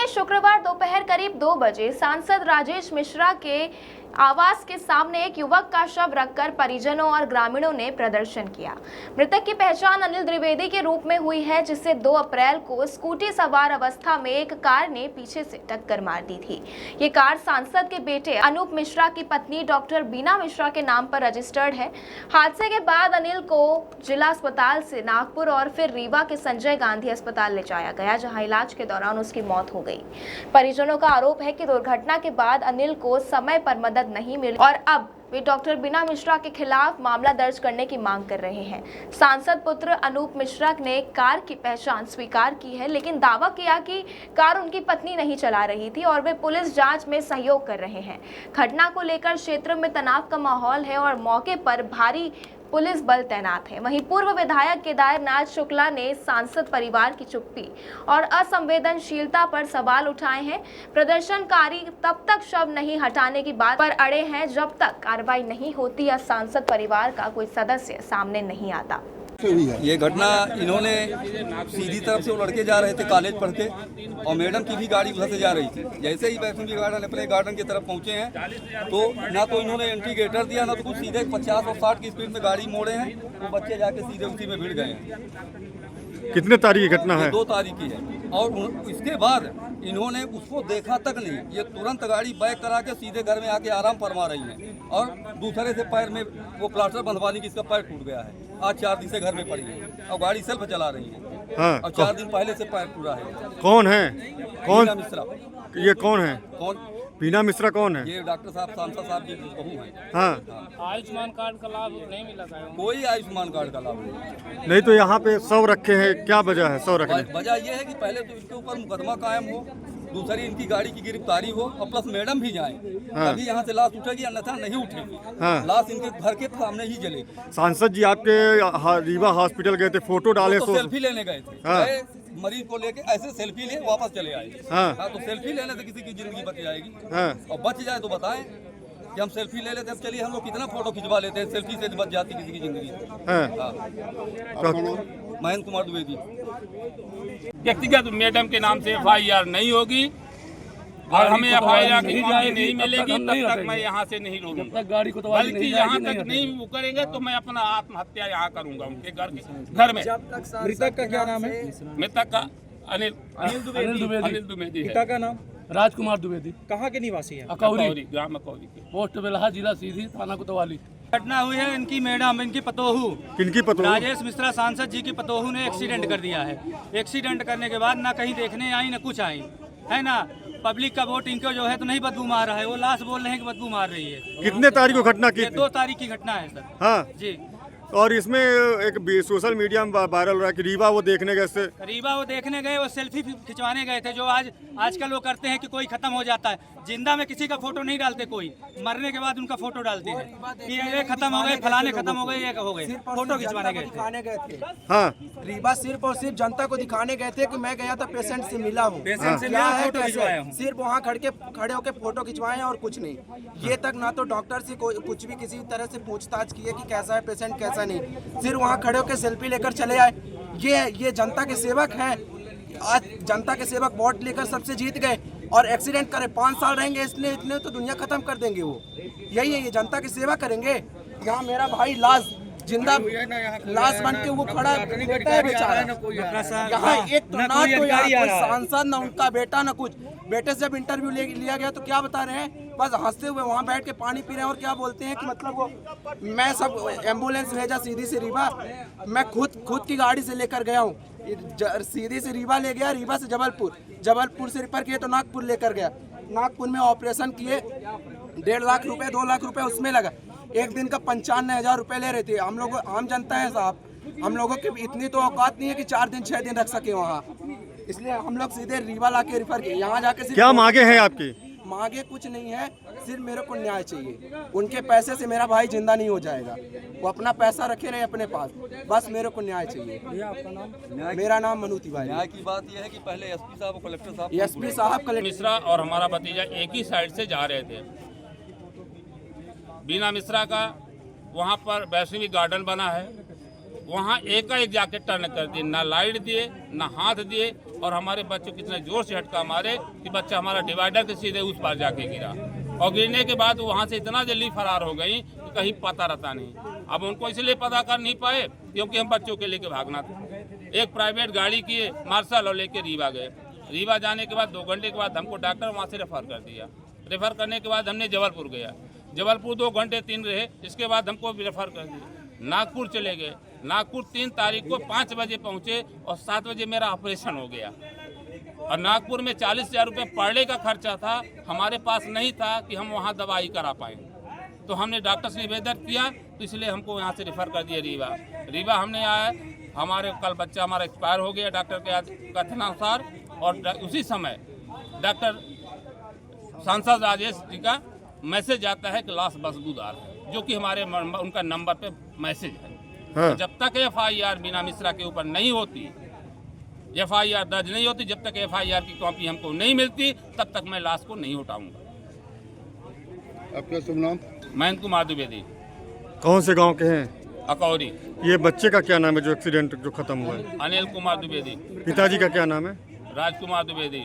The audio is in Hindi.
में शुक्रवार दोपहर करीब 2 बजे सांसद राजेश मिश्रा के आवास के सामने एक युवक का शव रखकर परिजनों और ग्रामीणों ने प्रदर्शन किया। मृतक की पहचान अनिल द्विवेदी के रूप में हुई है, जिसे 2 अप्रैल को स्कूटी सवार अवस्था में एक कार ने पीछे से टक्कर मार दी थी। ये कार सांसद के बेटे अनूप मिश्रा की पत्नी डॉक्टर बीना मिश्रा के नाम पर रजिस्टर्ड है। हादसे के बाद अनिल को जिला अस्पताल से नागपुर और फिर रीवा के संजय गांधी अस्पताल ले जाया गया, जहां इलाज के दौरान उसकी मौत हो गई। परिजनों का आरोप है कि दुर्घटना के बाद अनिल को समय पर मदद नहीं मिली और अब वे डॉक्टर बीना मिश्रा के खिलाफ मामला दर्ज करने की मांग कर रहे हैं। सांसद पुत्र अनूप मिश्रा ने कार की पहचान स्वीकार की है, लेकिन दावा किया कि कार उनकी पत्नी नहीं चला रही थी और वे पुलिस जांच में सहयोग कर रहे हैं। घटना को लेकर क्षेत्र में तनाव का माहौल है और मौके पर भारी पुलिस बल तैनात है। वहीं पूर्व विधायक केदारनाथ शुक्ला ने सांसद परिवार की चुप्पी और असंवेदनशीलता पर सवाल उठाए हैं। प्रदर्शनकारी तब तक शव नहीं हटाने की बात पर अड़े हैं जब तक कार्रवाई नहीं होती या सांसद परिवार का कोई सदस्य सामने नहीं आता। ये घटना इन्होंने सीधी तरफ से वो लड़के जा रहे थे कॉलेज पढ़ के और मैडम की भी गाड़ी उधर से जा रही थी। जैसे ही वैष्णवी गार्डन अपने गार्डन की तरफ पहुंचे हैं तो ना तो इन्होंने इंडिकेटर दिया, ना तो कुछ सीधे 50 और 60 की स्पीड में गाड़ी मोड़े हैं। वो बच्चे जाके सीधे उसी में भिड़ गए हैं। कितने तारीख की घटना है? 2 तारीख की है। और इसके बाद इन्होंने उसको देखा तक नहीं, ये तुरंत गाड़ी बैक करा के सीधे घर में आके आराम फरमा रही हैं और दूसरे से पैर में वो प्लास्टर बंधवाने की इसका पैर टूट गया है। आज 4 दिन से घर में पड़ी है और गाड़ी सेल्फ चला रही है। हाँ, और 4 दिन पहले से पैर टूटा है। कौन है? कौन? बीना मिश्रा। ये कौन है? कौन? बीना मिश्रा कौन है? ये डॉक्टर साहब सांसद साहब की बहू हैं। हाँ। आयुष्मान कार्ड का लाभ नहीं मिला था। कोई आयुष्मान कार्ड का लाभ नहीं। नहीं तो यहाँ पे 100 रखे हैं, क्या वजह है 100 रखने? वजह यह है कि पहले तो इनके ऊपर मुकदमा कायम हो, दूसरी इनकी गाड़ी की गिरफ्तारी हो और प्लस मैडम भी जाएं। हाँ। तभी यहाँ से लाश उठेगी, अन्यथा नहीं उठेगी। हाँ। लाश इनके घर के सामने ही जलेगी। सांसद जी आपके रीवा हॉस्पिटल गए थे, फोटो डाले तो सेल्फी लेने गए थे। हाँ। मरीज को लेके ऐसे सेल्फी ले वापस चले आए। हाँ। तो सेल्फी लेने से किसी की जिंदगी बच जाएगी। हाँ। और बच जाए तो बताएं कि हम सेल्फी ले लेते हैं। चलिए हम लोग कितना फोटो खिंचवा लेते हैं, सेल्फी से बच जाती किसी की जिंदगी। हाँ। महेंद्र कुमार द्विवेदी। व्यक्तिगत मैडम के नाम से FIR नहीं होगी और हमें FIR की कॉपी नहीं मिलेगी तब तक मैं यहाँ से नहीं रोकूंगा। बल्कि यहाँ तक नहीं वो करेंगे तो मैं अपना आत्महत्या यहाँ करूंगा उनके घर में। मृतक का क्या नाम है? मृतक का अनिल द्विवेदी है। पिता का नाम? राजकुमार द्विवेदी। कहाँ के निवासी हैं? अकौरी, ग्राम अकौरी के। पोस्ट बेलहा, जिला सीधी, थाना कोतवाली। घटना हुई है इनकी मैडम, इनकी पतोहू किनकी पतोहू? राजेश मिश्रा सांसद जी की पतोहू ने एक्सीडेंट कर दिया है। एक्सीडेंट करने के बाद ना कहीं देखने आई ना कुछ आई, है ना। पब्लिक का वोट इनको जो है तो नहीं बदबू मार रहा है, वो लाश बोल रहे हैं कि बदबू मार रही है। कितने तारीख को घटना की? 2 तारीख की घटना है सर। हाँ जी। और इसमें एक सोशल मीडिया में वायरल हो रहा है कि रीवा वो देखने गए से रीवा वो देखने गए, वो सेल्फी खिंचवाने गए थे। जो आजकल वो करते हैं कि कोई खत्म हो जाता है, जिंदा में किसी का फोटो नहीं डालते, कोई मरने के बाद उनका फोटो डालते हैं कि ये खत्म हो गए, फलाने खत्म हो गए, ये हो गए। फोटो खिंचवाने गए थे। हाँ। रीवा सिर्फ और सिर्फ जनता को दिखाने गए थे कि मैं गया था पेशेंट से मिला हूँ, पेशेंट से मिला, फोटो खिंचवाया हूँ। सिर्फ वहाँ खड़े होकर फोटो खिंचवाए और कुछ नहीं। ये तक ना तो डॉक्टर से कुछ भी किसी तरह से पूछताछ की है कि कैसा है पेशेंट कैसा नहीं, सिर्फ वहाँ खड़े होकर सेल्फी लेकर चले आए। ये जनता के सेवक हैं। आज जनता के सेवक वोट लेकर सबसे जीत गए और एक्सीडेंट करे 5 साल रहेंगे, इसलिए इतने तो दुनिया खत्म कर देंगे। वो यही है, ये जनता की सेवा करेंगे। यहाँ मेरा भाई लाश जिंदा लाश बन के वो खड़ा है बेचारा। यहाँ एक तो ना तो कोई सांसद, ना उनका बेटा, ना कुछ। बेटे से जब इंटरव्यू लिया गया तो क्या बता रहे हैं, बस हंसते हुए वहाँ बैठ के पानी पी रहे हैं और क्या बोलते हैं कि मतलब वो मैं सब एम्बुलेंस भेजा सीधी से रीवा, मैं खुद की गाड़ी से लेकर गया हूँ। सीधी से रीवा ले गया, रीवा से जबलपुर से रिफर किए तो नागपुर लेकर गया। नागपुर में ऑपरेशन किए, 1.5 लाख रुपए 2 लाख रुपए उसमें लगा। एक दिन का 95,000 रुपए ले रहे थे। हम लोग आम जनता है साहब, हम लोगों की इतनी तो औकात नहीं है कि 4 दिन 6 दिन रख सके वहाँ, इसलिए हम लोग सीधे रीवा ला के रिफर किए। यहाँ जाके क्या मांगे हैं आपकी? मांगे कुछ नहीं है, सिर्फ मेरे को न्याय चाहिए। उनके पैसे से मेरा भाई जिंदा नहीं हो जाएगा, वो अपना पैसा रखे रहे अपने पास, बस मेरे को न्याय चाहिए। आपका नाम? मेरा नाम मनु तिवारी। न्याय की बात यह है कि पहले एसपी साहब और कलेक्टर साहब मिश्रा और हमारा भतीजा एक ही साइड से जा रहे थे। बीना मिश्रा का वहाँ पर वैष्णवी गार्डन बना है, वहाँ एक जाके टर्न कर दिए, ना लाइट दिए ना हाथ दिए, और हमारे बच्चे कितने जोर से झटका मारे कि बच्चा हमारा डिवाइडर के सीधे उस पार जाके गिरा, और गिरने के बाद वहाँ से इतना जल्दी फरार हो गई कि कहीं पता रहता नहीं। अब उनको इसलिए पता कर नहीं पाए क्योंकि हम बच्चों के लेके भागना था। एक प्राइवेट गाड़ी किए मार्शल और लेके रीवा गए। रीवा जाने के बाद 2 घंटे के बाद हमको डॉक्टर वहाँ से रेफर कर दिया। रेफर करने के बाद हमने जबलपुर गया, जबलपुर 2 घंटे 3 रहे, इसके बाद हमको रेफर कर दिया। नागपुर चले गए, नागपुर 3 तारीख को 5 बजे पहुँचे और 7 बजे मेरा ऑपरेशन हो गया। और नागपुर में 40,000 रुपये पर डे का खर्चा था, हमारे पास नहीं था कि हम वहाँ दवाई करा पाएँ। तो हमने डॉक्टर से निवेदन किया, तो इसलिए हमको यहाँ से रेफर कर दिया रीवा। रीवा हमने आया, हमारे कल बच्चा हमारा एक्सपायर हो गया डॉक्टर के कथनानुसार, और उसी समय डॉक्टर सांसद राजेश जी का मैसेज आता है कि लाश बदबूदार है, जो कि हमारे उनका नंबर पे मैसेज है। हाँ। तो जब तक FIR मीना मिश्रा के ऊपर नहीं होती, FIR दर्ज नहीं होती, जब तक FIR की कॉपी हमको नहीं मिलती, तब तक मैं लाश को नहीं उठाऊंगा। आपका शुभ नाम? महेंद्र कुमार द्विवेदी, कौन से गांव के हैं? अकौरी। ये बच्चे का क्या नाम है जो एक्सीडेंट जो खत्म हुआ है? अनिल कुमार द्विवेदी। पिताजी का क्या नाम है? राजकुमार द्विवेदी।